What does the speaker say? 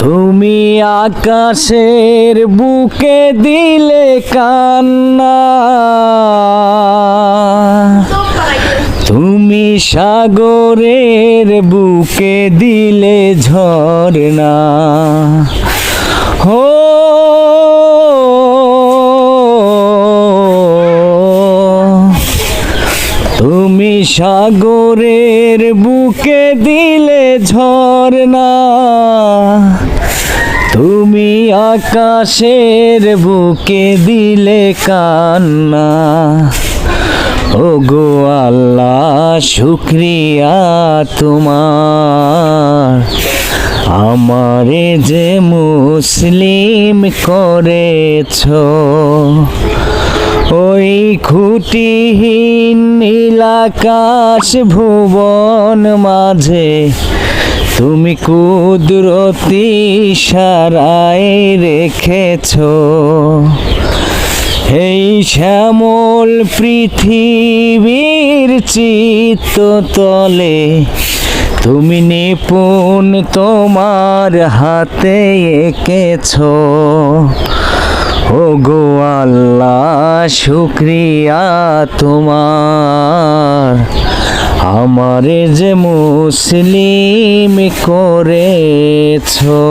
তুমি আকাশের বুকে দিলে কান্না, তুমি সাগরের বুকে দিলে ঝরনা। হো তুমি সাগরের বুকে দিলে ঝরনা, তুমি আকাশের বুকে দিলে কান্না। ও গো আল্লাহ শুকরিয়া তোমার, আমারে যে মুসলিম করেছো। ওই খুঁটিহীন নীলাকাশ ভুবন মাঝে তুমি কুদরতি ইশারায় রেখেছো। এই শ্যামল পৃথিবীর চিত্ততলে তুমি নিপুণ তোমার হাতে এঁকেছো। ও গো আল্লাহ শুকরিয়া তোমার, আমারে যে মুসলিম করেছো।